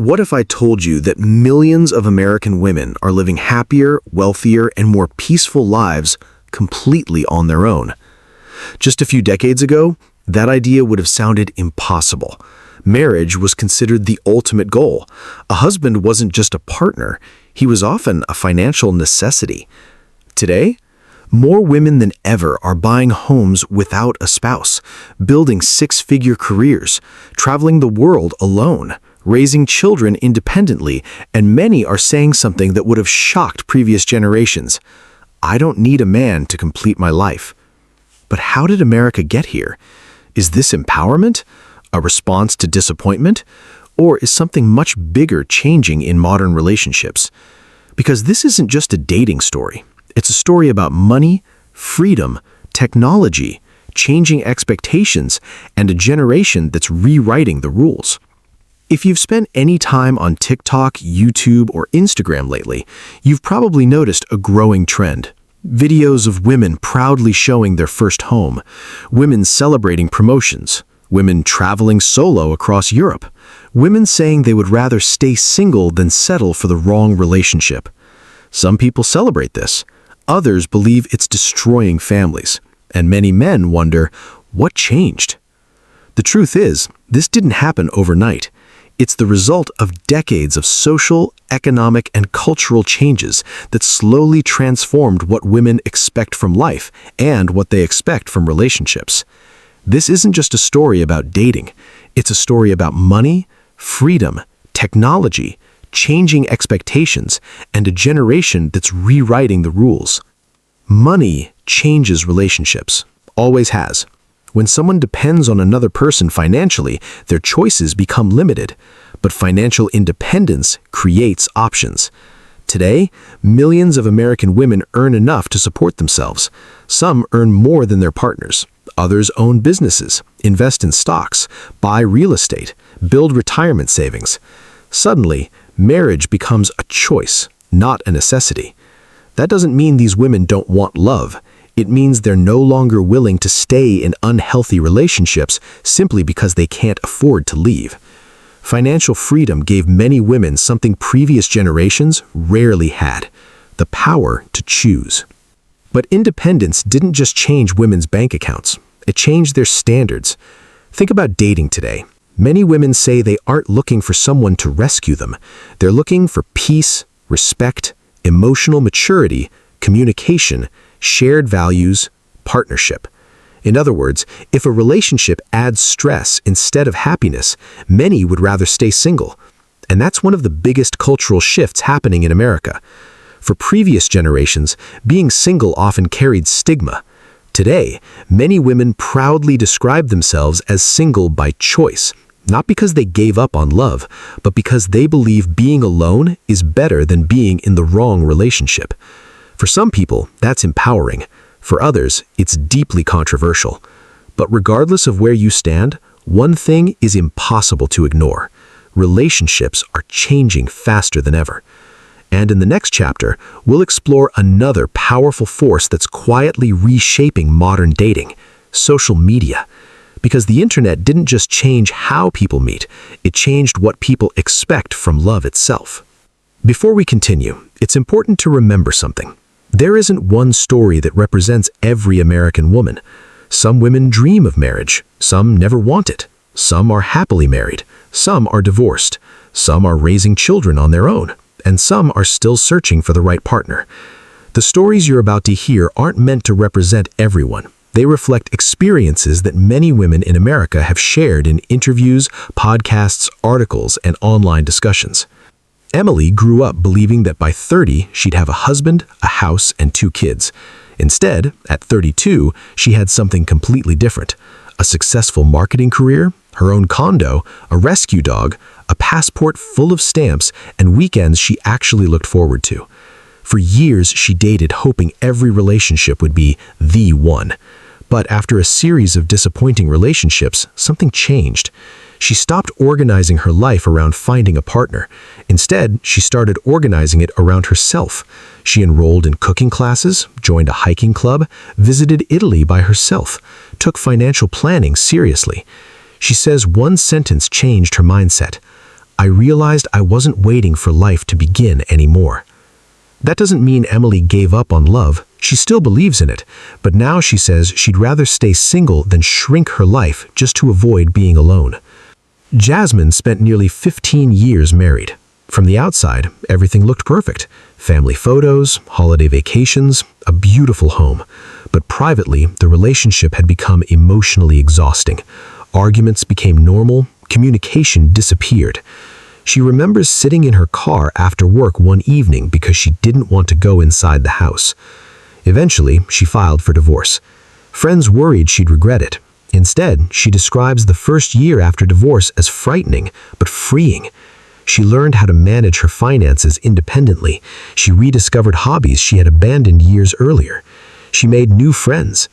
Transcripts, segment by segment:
What if I told you that millions of American women are living happier, wealthier, and more peaceful lives completely on their own? Just a few decades ago, that idea would have sounded impossible. Marriage was considered the ultimate goal. A husband wasn't just a partner, he was often a financial necessity. Today, more women than ever are buying homes without a spouse, building six-figure careers, traveling the world alone, raising children independently, and many are saying something that would have shocked previous generations. I don't need a man to complete my life. But how did America get here? Is this empowerment? A response to disappointment? Or is something much bigger changing in modern relationships? Because this isn't just a dating story. It's a story about money, freedom, technology, changing expectations, and a generation that's rewriting the rules. If you've spent any time on TikTok, YouTube, or Instagram lately, you've probably noticed a growing trend. Videos of women proudly showing their first home, women celebrating promotions, women traveling solo across Europe, women saying they would rather stay single than settle for the wrong relationship. Some people celebrate this. Others believe it's destroying families. And many men wonder, what changed? The truth is, this didn't happen overnight. It's the result of decades of social, economic, and cultural changes that slowly transformed what women expect from life and what they expect from relationships. This isn't just a story about dating. It's a story about money, freedom, technology, changing expectations, and a generation that's rewriting the rules. Money changes relationships, always has. When someone depends on another person financially, their choices become limited. But financial independence creates options. Today, millions of American women earn enough to support themselves. Some earn more than their partners. Others own businesses, invest in stocks, buy real estate, build retirement savings. Suddenly, marriage becomes a choice, not a necessity. That doesn't mean these women don't want love. It means they're no longer willing to stay in unhealthy relationships simply because they can't afford to leave. Financial freedom gave many women something previous generations rarely had: the power to choose. But independence didn't just change women's bank accounts. It changed their standards. Think about dating today. Many women say they aren't looking for someone to rescue them. They're looking for peace, respect, emotional maturity, communication, shared values, partnership. In other words, if a relationship adds stress instead of happiness, many would rather stay single. And that's one of the biggest cultural shifts happening in America. For previous generations, being single often carried stigma. Today, many women proudly describe themselves as single by choice, not because they gave up on love, but because they believe being alone is better than being in the wrong relationship. For some people, that's empowering. For others, it's deeply controversial. But regardless of where you stand, one thing is impossible to ignore. Relationships are changing faster than ever. And in the next chapter, we'll explore another powerful force that's quietly reshaping modern dating: social media. Because the internet didn't just change how people meet, it changed what people expect from love itself. Before we continue, it's important to remember something. There isn't one story that represents every American woman. Some women dream of marriage, some never want it. Some are happily married, some are divorced, some are raising children on their own, and some are still searching for the right partner. The stories you're about to hear aren't meant to represent everyone. They reflect experiences that many women in America have shared in interviews, podcasts, articles, and online discussions. Emily grew up believing that by 30, she'd have a husband, a house, and 2 kids. Instead, at 32, she had something completely different: a successful marketing career, her own condo, a rescue dog, a passport full of stamps, and weekends she actually looked forward to. For years, she dated hoping every relationship would be the one. But after a series of disappointing relationships, something changed. She stopped organizing her life around finding a partner. Instead, she started organizing it around herself. She enrolled in cooking classes, joined a hiking club, visited Italy by herself, took financial planning seriously. She says one sentence changed her mindset: I realized I wasn't waiting for life to begin anymore. That doesn't mean Emily gave up on love. She still believes in it, but now she says she'd rather stay single than shrink her life just to avoid being alone. Jasmine spent nearly 15 years married. From the outside, everything looked perfect. Family photos, holiday vacations, a beautiful home. But privately, the relationship had become emotionally exhausting. Arguments became normal, communication disappeared. She remembers sitting in her car after work one evening because she didn't want to go inside the house. Eventually, she filed for divorce. Friends worried she'd regret it. Instead, she describes the first year after divorce as frightening, but freeing. She learned how to manage her finances independently. She rediscovered hobbies she had abandoned years earlier. She made new friends.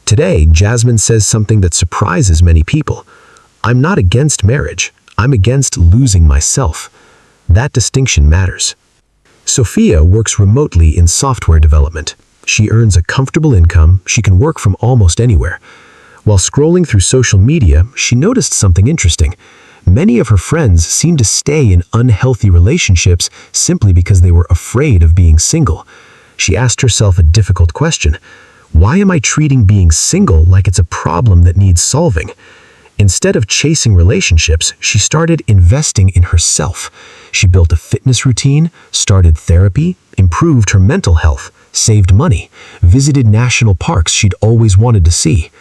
Today, Jasmine says something that surprises many people. "I'm not against marriage. I'm against losing myself." That distinction matters. Sophia works remotely in software development. She earns a comfortable income. She can work from almost anywhere. While scrolling through social media, she noticed something interesting. Many of her friends seemed to stay in unhealthy relationships simply because they were afraid of being single. She asked herself a difficult question. Why am I treating being single like it's a problem that needs solving? Instead of chasing relationships, she started investing in herself. She built a fitness routine, started therapy, improved her mental health, saved money, visited national parks she'd always wanted to see.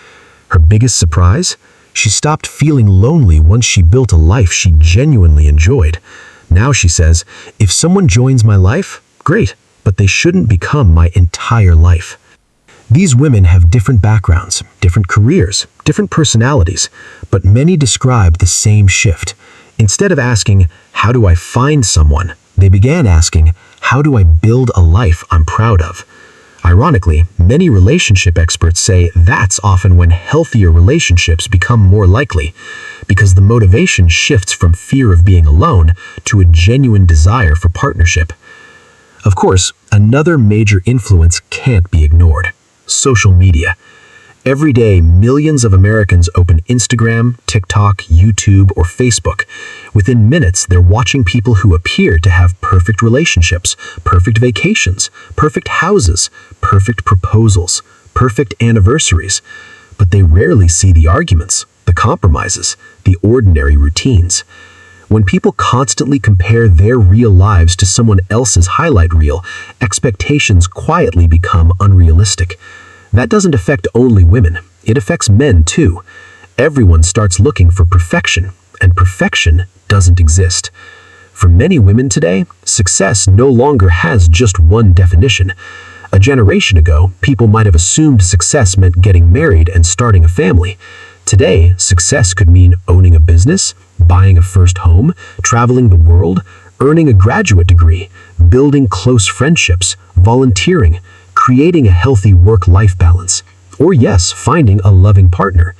Her biggest surprise? She stopped feeling lonely once she built a life she genuinely enjoyed. Now she says, if someone joins my life, great, but they shouldn't become my entire life. These women have different backgrounds, different careers, different personalities, but many describe the same shift. Instead of asking, how do I find someone? They began asking, how do I build a life I'm proud of? Ironically, many relationship experts say that's often when healthier relationships become more likely, because the motivation shifts from fear of being alone to a genuine desire for partnership. Of course, another major influence can't be ignored: social media. Every day, millions of Americans open Instagram, TikTok, YouTube, or Facebook. Within minutes, they're watching people who appear to have perfect relationships, perfect vacations, perfect houses, perfect proposals, perfect anniversaries. But they rarely see the arguments, the compromises, the ordinary routines. When people constantly compare their real lives to someone else's highlight reel, expectations quietly become unrealistic. That doesn't affect only women. It affects men too. Everyone starts looking for perfection, and perfection doesn't exist. For many women today, success no longer has just one definition. A generation ago, people might have assumed success meant getting married and starting a family. Today, success could mean owning a business, buying a first home, traveling the world, earning a graduate degree, building close friendships, volunteering, creating a healthy work-life balance, or yes, finding a loving partner.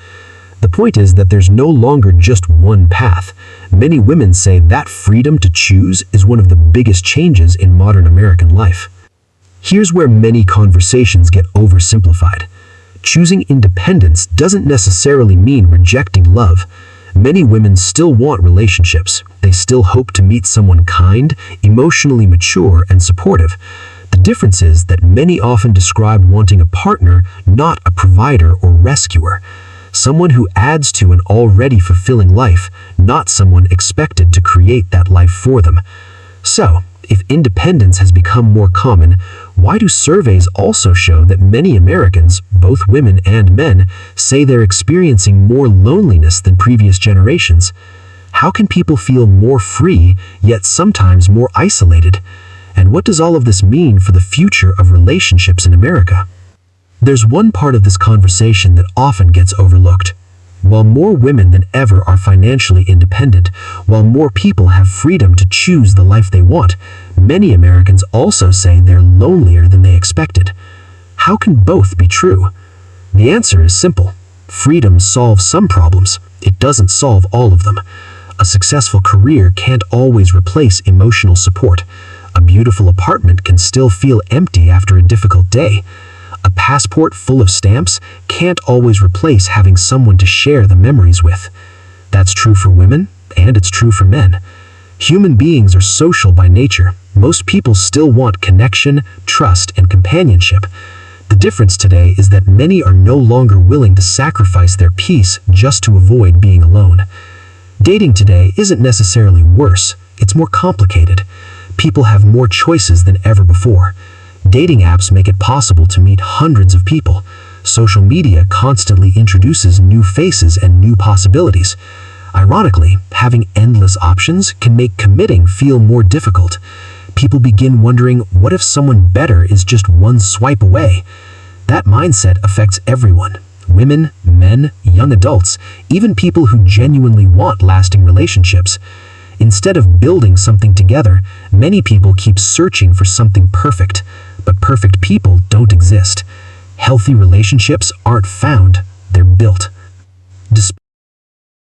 The point is that there's no longer just one path. Many women say that freedom to choose is one of the biggest changes in modern American life. Here's where many conversations get oversimplified. Choosing independence doesn't necessarily mean rejecting love. Many women still want relationships. They still hope to meet someone kind, emotionally mature, and supportive. The difference is that many often describe wanting a partner, not a provider or rescuer. Someone who adds to an already fulfilling life, not someone expected to create that life for them. So, if independence has become more common, why do surveys also show that many Americans, both women and men, say they're experiencing more loneliness than previous generations? How can people feel more free, yet sometimes more isolated? And what does all of this mean for the future of relationships in America? There's one part of this conversation that often gets overlooked. While more women than ever are financially independent, while more people have freedom to choose the life they want, many Americans also say they're lonelier than they expected. How can both be true? The answer is simple. Freedom solves some problems. It doesn't solve all of them. A successful career can't always replace emotional support. A beautiful apartment can still feel empty after a difficult day. A passport full of stamps can't always replace having someone to share the memories with. That's true for women, and it's true for men. Human beings are social by nature. Most people still want connection, trust, and companionship. The difference today is that many are no longer willing to sacrifice their peace just to avoid being alone. Dating today isn't necessarily worse, it's more complicated. People have more choices than ever before. Dating apps make it possible to meet hundreds of people. Social media constantly introduces new faces and new possibilities. Ironically, having endless options can make committing feel more difficult. People begin wondering, what if someone better is just one swipe away? That mindset affects everyone. Women, men, young adults, even people who genuinely want lasting relationships. Instead of building something together, many people keep searching for something perfect. But perfect people don't exist. Healthy relationships aren't found, they're built.